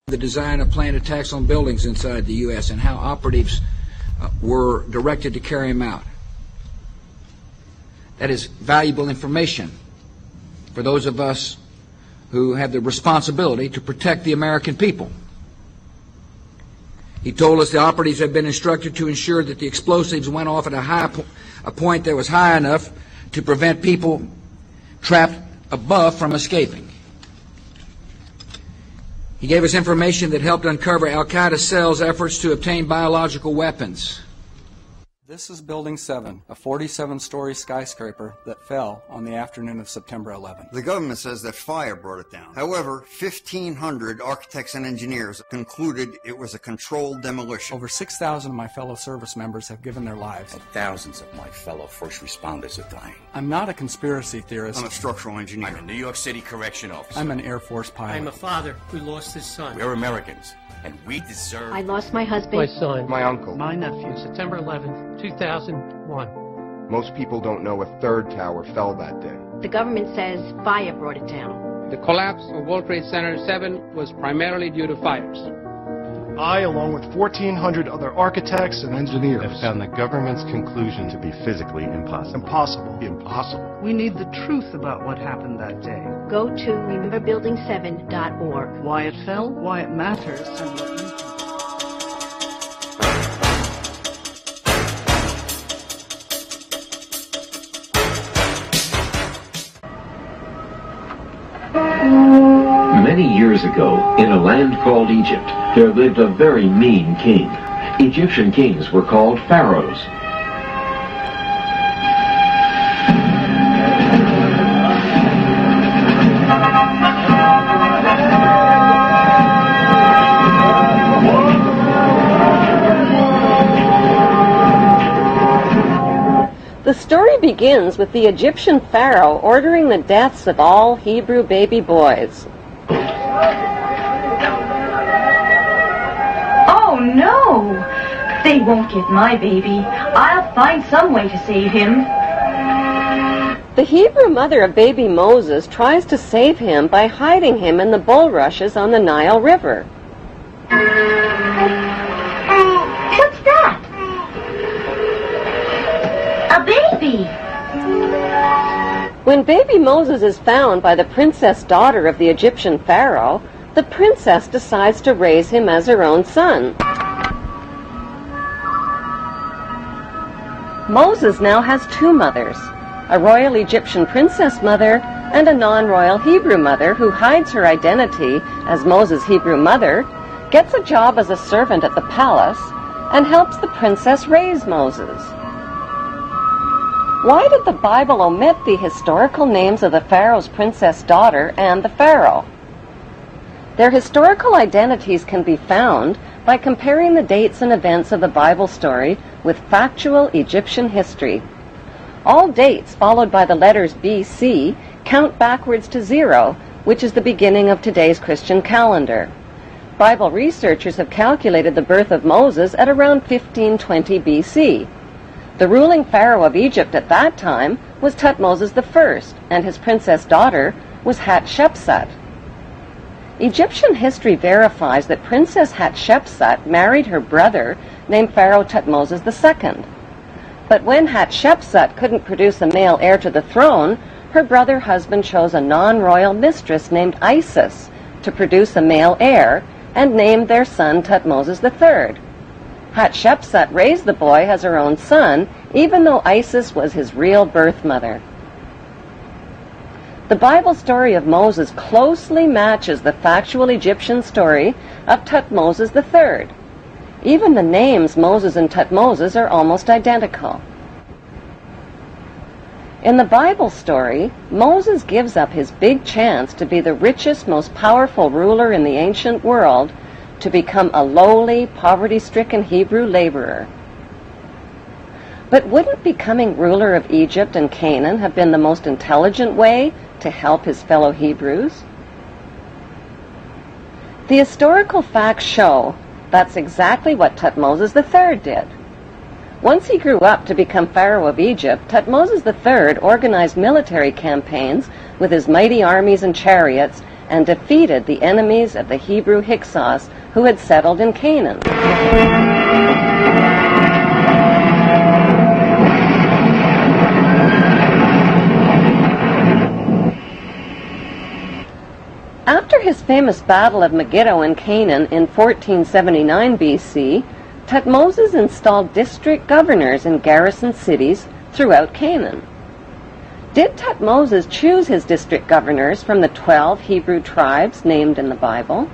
The design of planned attacks on buildings inside the U.S. and how operatives were directed to carry them out. That is valuable information for those of us who have the responsibility to protect the American people. He told us the operatives had been instructed to ensure that the explosives went off at a point that was high enough to prevent people trapped above from escaping. He gave us information that helped uncover Al-Qaeda cells' efforts to obtain biological weapons. This is Building 7, a 47-story skyscraper that fell on the afternoon of September 11th. The government says that fire brought it down. However, 1,500 architects and engineers concluded it was a controlled demolition. Over 6,000 of my fellow service members have given their lives. And thousands of my fellow first responders are dying. I'm not a conspiracy theorist. I'm a structural engineer. I'm a New York City correction officer. I'm an Air Force pilot. I'm a father who lost his son. We're Americans, and we deserve... I lost my husband. My son. My uncle. My nephew. September 11th, 2001. Most people don't know a third tower fell that day. The government says fire brought it down. The collapse of World Trade Center 7 was primarily due to fires. I, along with 1,400 other architects and engineers, have found the government's conclusion to be physically impossible. Impossible. We need the truth about what happened that day. Go to rememberbuilding7.org. Why it fell, why it matters, and what you can do. Many years ago, in a land called Egypt, there lived a very mean king. Egyptian kings were called pharaohs. The story begins with the Egyptian pharaoh ordering the deaths of all Hebrew baby boys. Oh no! They won't get my baby. I'll find some way to save him. The Hebrew mother of baby Moses tries to save him by hiding him in the bulrushes on the Nile River. What's that? A baby! When baby Moses is found by the princess daughter of the Egyptian pharaoh, the princess decides to raise him as her own son. Moses now has two mothers, a royal Egyptian princess mother and a non-royal Hebrew mother who hides her identity as Moses' Hebrew mother, gets a job as a servant at the palace, and helps the princess raise Moses. Why did the Bible omit the historical names of the pharaoh's princess daughter and the pharaoh? Their historical identities can be found by comparing the dates and events of the Bible story with factual Egyptian history. All dates followed by the letters BC count backwards to 0, which is the beginning of today's Christian calendar. Bible researchers have calculated the birth of Moses at around 1520 BC. The ruling pharaoh of Egypt at that time was Thutmose I, and his princess daughter was Hatshepsut. Egyptian history verifies that Princess Hatshepsut married her brother named Pharaoh Thutmose II. But when Hatshepsut couldn't produce a male heir to the throne, her brother husband chose a non-royal mistress named Isis to produce a male heir and named their son Thutmose III. Hatshepsut raised the boy as her own son, even though Isis was his real birth mother. The Bible story of Moses closely matches the factual Egyptian story of Thutmose III. Even the names Moses and Thutmose are almost identical. In the Bible story, Moses gives up his big chance to be the richest, most powerful ruler in the ancient world to become a lowly, poverty-stricken Hebrew laborer. But wouldn't becoming ruler of Egypt and Canaan have been the most intelligent way to help his fellow Hebrews? The historical facts show that's exactly what Thutmose III did. Once he grew up to become Pharaoh of Egypt, Thutmose III organized military campaigns with his mighty armies and chariots and defeated the enemies of the Hebrew Hyksos who had settled in Canaan. After his famous Battle of Megiddo in Canaan in 1479 BC, Thutmoses installed district governors in garrison cities throughout Canaan. Did Thutmoses choose his district governors from the 12 Hebrew tribes named in the Bible?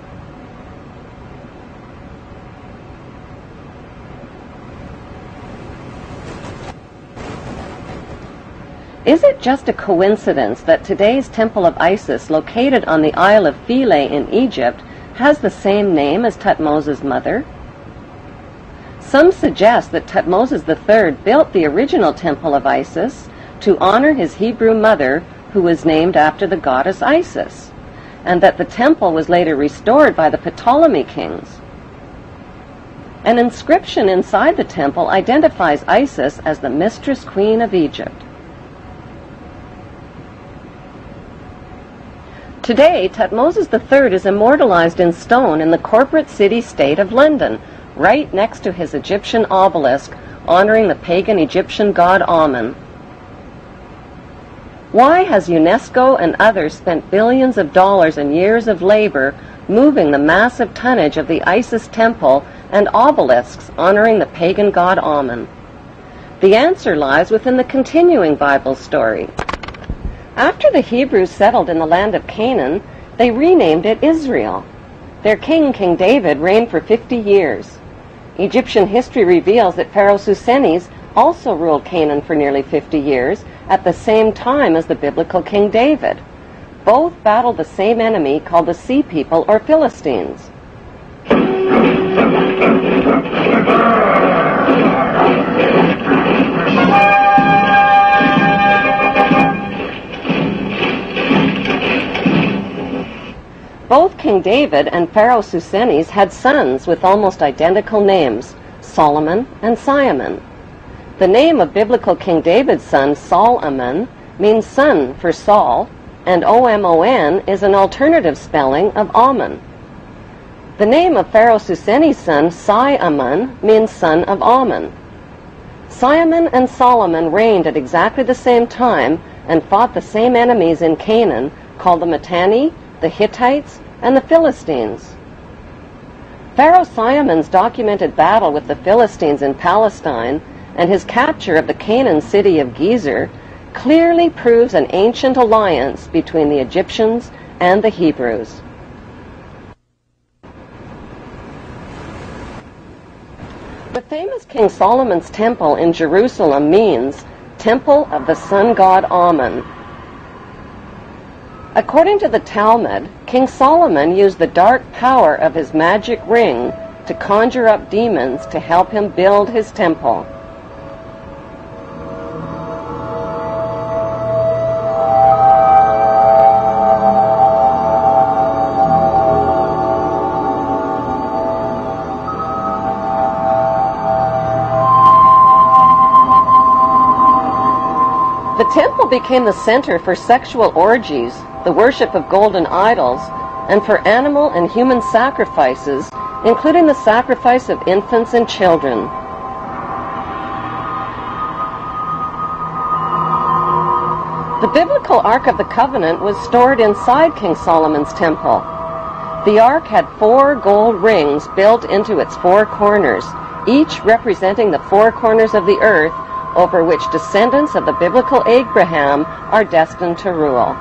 Is it just a coincidence that today's Temple of Isis, located on the Isle of Philae in Egypt, has the same name as Thutmoses' mother? Some suggest that Thutmoses III built the original Temple of Isis to honor his Hebrew mother, who was named after the goddess Isis, and that the temple was later restored by the Ptolemy kings. An inscription inside the temple identifies Isis as the mistress queen of Egypt. Today, Thutmoses III is immortalized in stone in the corporate city-state of London, right next to his Egyptian obelisk honoring the pagan Egyptian god Amun. Why has UNESCO and others spent billions of dollars and years of labor moving the massive tonnage of the Isis temple and obelisks honoring the pagan god Amun? The answer lies within the continuing Bible story. After the Hebrews settled in the land of Canaan, they renamed it Israel. Their king, King David, reigned for 50 years. Egyptian history reveals that Pharaoh Susenes also ruled Canaan for nearly 50 years, at the same time as the biblical King David. Both battled the same enemy called the Sea People or Philistines. Both King David and Pharaoh Susenes had sons with almost identical names, Solomon and Simon. The name of biblical King David's son, Solomon, means son for Saul, and Omon is an alternative spelling of Ammon. The name of Pharaoh Susenes' son, Simon, means son of Ammon. Simon and Solomon reigned at exactly the same time and fought the same enemies in Canaan, called the Mitanni, the Hittites, and the Philistines. Pharaoh Simon's documented battle with the Philistines in Palestine and his capture of the Canaan city of Gezer clearly proves an ancient alliance between the Egyptians and the Hebrews. The famous King Solomon's temple in Jerusalem means Temple of the Sun God Ammon. According to the Talmud, King Solomon used the dark power of his magic ring to conjure up demons to help him build his temple. The temple became the center for sexual orgies, the worship of golden idols, and for animal and human sacrifices, including the sacrifice of infants and children. The biblical Ark of the Covenant was stored inside King Solomon's temple. The Ark had 4 gold rings built into its 4 corners, each representing the 4 corners of the earth over which descendants of the biblical Abraham are destined to rule.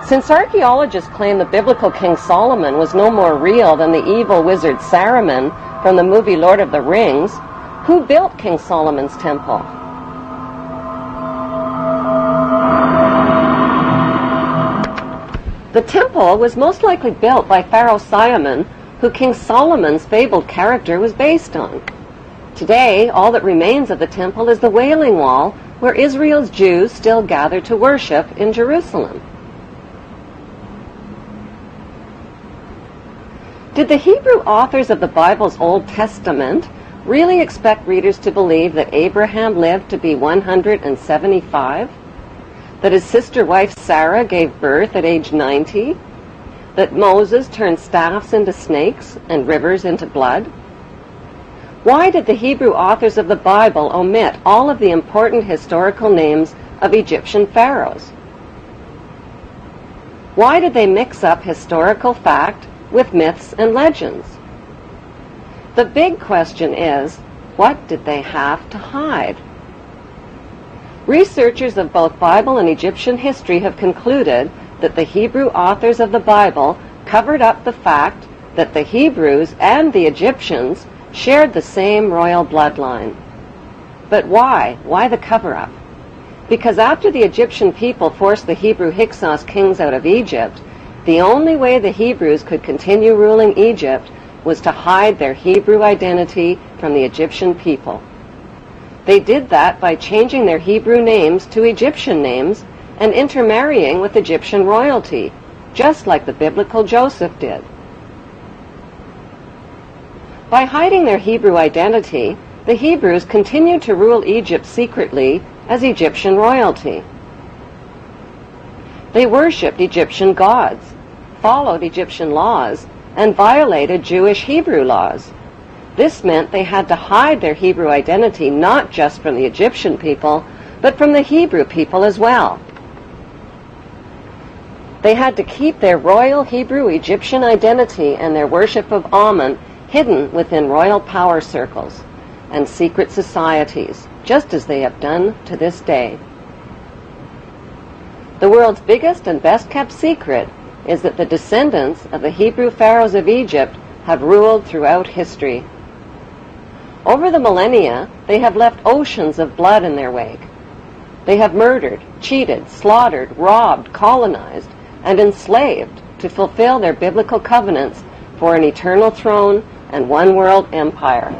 Since archaeologists claim the biblical King Solomon was no more real than the evil wizard Saruman from the movie Lord of the Rings, who built King Solomon's temple? The temple was most likely built by Pharaoh Simon, who King Solomon's fabled character was based on. Today, all that remains of the temple is the Wailing Wall, where Israel's Jews still gather to worship in Jerusalem. Did the Hebrew authors of the Bible's Old Testament really expect readers to believe that Abraham lived to be 175? That his sister wife Sarah gave birth at age 90? That Moses turned staffs into snakes and rivers into blood? Why did the Hebrew authors of the Bible omit all of the important historical names of Egyptian pharaohs? Why did they mix up historical fact with myths and legends? The big question is, what did they have to hide? Researchers of both Bible and Egyptian history have concluded that the Hebrew authors of the Bible covered up the fact that the Hebrews and the Egyptians shared the same royal bloodline. But why? Why the cover-up? Because after the Egyptian people forced the Hebrew Hyksos kings out of Egypt, the only way the Hebrews could continue ruling Egypt was to hide their Hebrew identity from the Egyptian people. They did that by changing their Hebrew names to Egyptian names and intermarrying with Egyptian royalty, just like the biblical Joseph did. By hiding their Hebrew identity, the Hebrews continued to rule Egypt secretly as Egyptian royalty. They worshipped Egyptian gods, followed Egyptian laws, and violated Jewish Hebrew laws. This meant they had to hide their Hebrew identity not just from the Egyptian people, but from the Hebrew people as well. They had to keep their royal Hebrew Egyptian identity and their worship of Amun hidden within royal power circles and secret societies, just as they have done to this day. The world's biggest and best-kept secret is that the descendants of the Hebrew pharaohs of Egypt have ruled throughout history. Over the millennia, they have left oceans of blood in their wake. They have murdered, cheated, slaughtered, robbed, colonized, and enslaved to fulfill their biblical covenants for an eternal throne and one world empire.